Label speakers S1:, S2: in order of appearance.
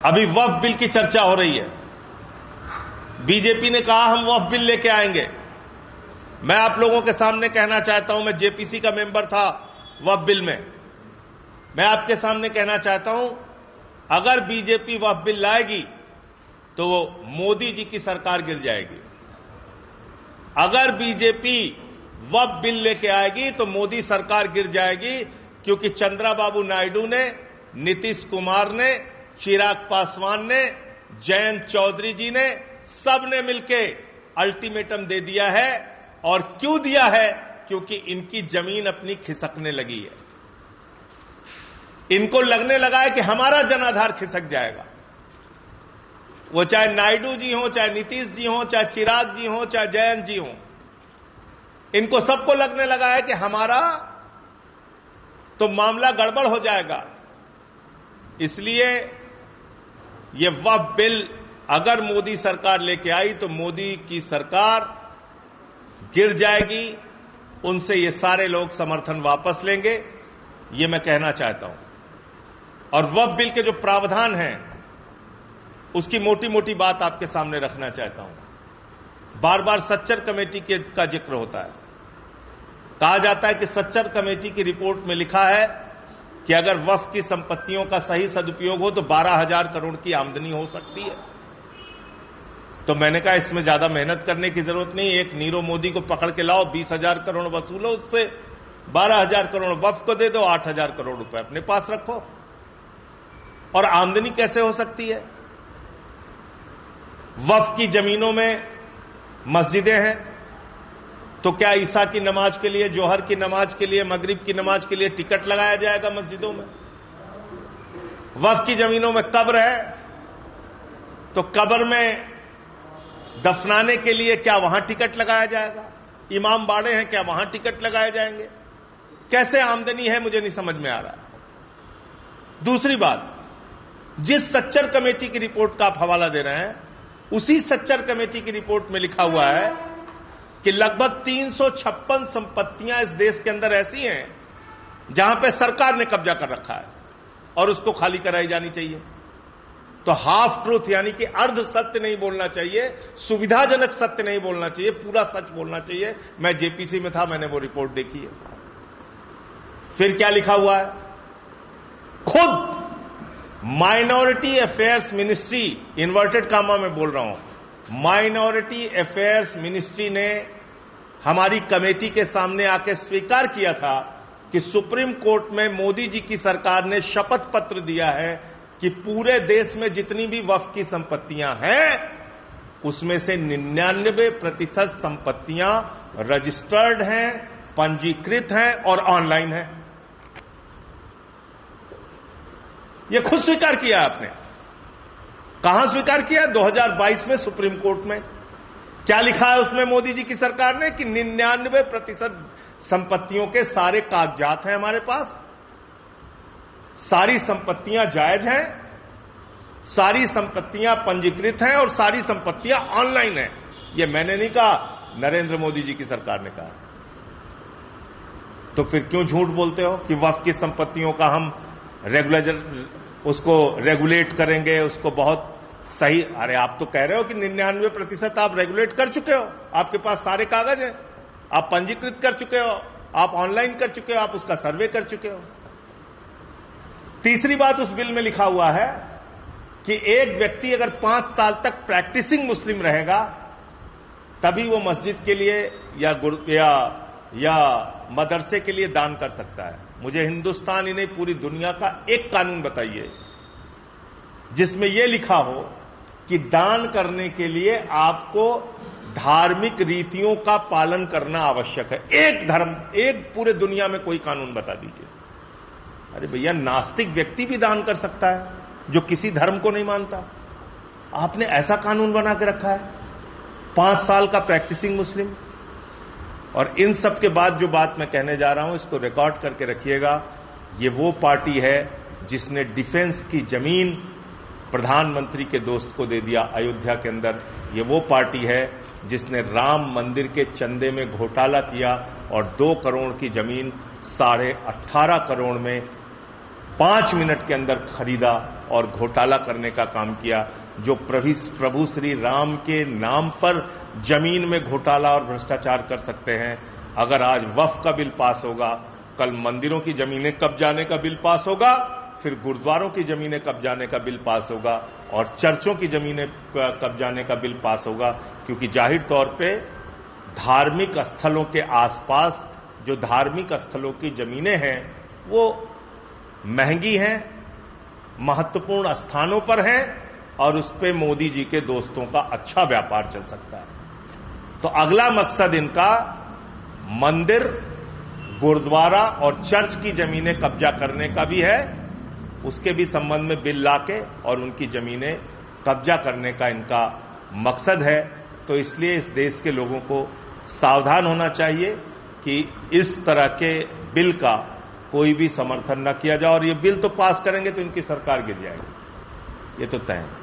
S1: अभी वक्फ बिल की चर्चा हो रही है। बीजेपी ने कहा हम वक्फ बिल लेके आएंगे। मैं आप लोगों के सामने कहना चाहता हूं, मैं जेपीसी का मेंबर था वक्फ बिल में। मैं आपके सामने कहना चाहता हूं, अगर बीजेपी वक्फ बिल लाएगी तो वो मोदी जी की सरकार गिर जाएगी। अगर बीजेपी वक्फ बिल लेके आएगी तो मोदी सरकार गिर जाएगी, क्योंकि चंद्रबाबू नायडू ने, नीतीश कुमार ने, चिराग पासवान ने, जयंत चौधरी जी ने, सब ने मिलके अल्टीमेटम दे दिया है। और क्यों दिया है? क्योंकि इनकी जमीन अपनी खिसकने लगी है। इनको लगने लगा है कि हमारा जनाधार खिसक जाएगा। वो चाहे नायडू जी हो, चाहे नीतीश जी हो, चाहे चिराग जी हो, चाहे जयंत जी हो, इनको सबको लगने लगा है कि हमारा तो मामला गड़बड़ हो जाएगा। इसलिए ये वक्फ बिल अगर मोदी सरकार लेके आई तो मोदी की सरकार गिर जाएगी। उनसे ये सारे लोग समर्थन वापस लेंगे, ये मैं कहना चाहता हूं। और वक्फ बिल के जो प्रावधान हैं उसकी मोटी मोटी बात आपके सामने रखना चाहता हूं। बार बार सच्चर कमेटी का जिक्र होता है। कहा जाता है कि सच्चर कमेटी की रिपोर्ट में लिखा है कि अगर वक्फ की संपत्तियों का सही सदुपयोग हो तो 12,000 करोड़ की आमदनी हो सकती है। तो मैंने कहा इसमें ज्यादा मेहनत करने की जरूरत नहीं। एक नीरव मोदी को पकड़ के लाओ, 20,000 करोड़ वसूलो उससे, 12,000 करोड़ वक्फ को दे दो, 8,000 करोड़ रुपए अपने पास रखो। और आमदनी कैसे हो सकती है? वक्फ की जमीनों में मस्जिदें हैं, तो क्या ईसा की नमाज के लिए, जोहर की नमाज के लिए, मगरिब की नमाज के लिए टिकट लगाया जाएगा मस्जिदों में? वक्फ की जमीनों में कब्र है, तो कब्र में दफनाने के लिए क्या वहां टिकट लगाया जाएगा? इमाम बाड़े हैं, क्या वहां टिकट लगाए जाएंगे? कैसे आमदनी है, मुझे नहीं समझ में आ रहा है। दूसरी बात, जिस सच्चर कमेटी की रिपोर्ट का आप हवाला दे रहे हैं, उसी सच्चर कमेटी की रिपोर्ट में लिखा हुआ है कि लगभग 356 संपत्तियां इस देश के अंदर ऐसी हैं जहां पे सरकार ने कब्जा कर रखा है और उसको खाली कराई जानी चाहिए। तो हाफ ट्रूथ यानी कि अर्ध सत्य नहीं बोलना चाहिए, सुविधाजनक सत्य नहीं बोलना चाहिए, पूरा सच बोलना चाहिए। मैं जेपीसी में था, मैंने वो रिपोर्ट देखी है। फिर क्या लिखा हुआ है? खुद minority affairs ministry, inverted comma में बोल रहा हूं, माइनॉरिटी अफेयर्स मिनिस्ट्री ने हमारी कमेटी के सामने आकर स्वीकार किया था कि सुप्रीम कोर्ट में मोदी जी की सरकार ने शपथ पत्र दिया है कि पूरे देश में जितनी भी वक्फ की संपत्तियां हैं उसमें से 99% संपत्तियां रजिस्टर्ड हैं, पंजीकृत हैं और ऑनलाइन हैं। यह खुद स्वीकार किया आपने। कहां स्वीकार किया? 2022 में सुप्रीम कोर्ट में। क्या लिखा है उसमें मोदी जी की सरकार ने? कि 99% संपत्तियों के सारे कागजात हैं हमारे पास, सारी संपत्तियां जायज हैं, सारी संपत्तियां पंजीकृत हैं और सारी संपत्तियां ऑनलाइन हैं। यह मैंने नहीं कहा, नरेंद्र मोदी जी की सरकार ने कहा। तो फिर क्यों झूठ बोलते हो कि वक्फ की संपत्तियों का हम उसको रेगुलेट करेंगे, उसको बहुत सही? अरे आप तो कह रहे हो कि 99% आप रेगुलेट कर चुके हो, आपके पास सारे कागज हैं, आप पंजीकृत कर चुके हो, आप ऑनलाइन कर चुके हो, आप उसका सर्वे कर चुके हो। तीसरी बात उस बिल में लिखा हुआ है कि एक व्यक्ति अगर 5 साल तक प्रैक्टिसिंग मुस्लिम रहेगा तभी वो मस्जिद के लिए या मदरसे के लिए दान कर सकता है। मुझे हिंदुस्तान ही नहीं पूरी दुनिया का एक कानून बताइए जिसमें यह लिखा हो कि दान करने के लिए आपको धार्मिक रीतियों का पालन करना आवश्यक है। एक पूरे दुनिया में कोई कानून बता दीजिए। अरे भैया, नास्तिक व्यक्ति भी दान कर सकता है जो किसी धर्म को नहीं मानता। आपने ऐसा कानून बना के रखा है, 5 साल का प्रैक्टिसिंग मुस्लिम। और इन सब के बाद जो बात मैं कहने जा रहा हूं, इसको रिकॉर्ड करके रखिएगा। ये वो पार्टी है जिसने डिफेंस की जमीन प्रधानमंत्री के दोस्त को दे दिया अयोध्या के अंदर। ये वो पार्टी है जिसने राम मंदिर के चंदे में घोटाला किया और 2 करोड़ की जमीन 18.5 करोड़ में 5 मिनट के अंदर खरीदा और घोटाला करने का काम किया। जो प्रभु श्री राम के नाम पर जमीन में घोटाला और भ्रष्टाचार कर सकते हैं, अगर आज वक्फ का बिल पास होगा, कल मंदिरों की जमीनें कब्जाने का बिल पास होगा, फिर गुरुद्वारों की जमीनें कब्जाने का बिल पास होगा और चर्चों की जमीनें कब्जाने का बिल पास होगा। क्योंकि जाहिर तौर पे धार्मिक स्थलों के आसपास जो धार्मिक स्थलों की जमीनें हैं वो महंगी हैं, महत्वपूर्ण स्थानों पर हैं और उस पे मोदी जी के दोस्तों का अच्छा व्यापार चल सकता है। तो अगला मकसद इनका मंदिर, गुरुद्वारा और चर्च की जमीनें कब्जा करने का भी है। उसके भी संबंध में बिल लाके और उनकी जमीनें कब्जा करने का इनका मकसद है। तो इसलिए इस देश के लोगों को सावधान होना चाहिए कि इस तरह के बिल का कोई भी समर्थन न किया जाए। और ये बिल तो पास करेंगे तो इनकी सरकार गिर जाएगी, ये तो तय है।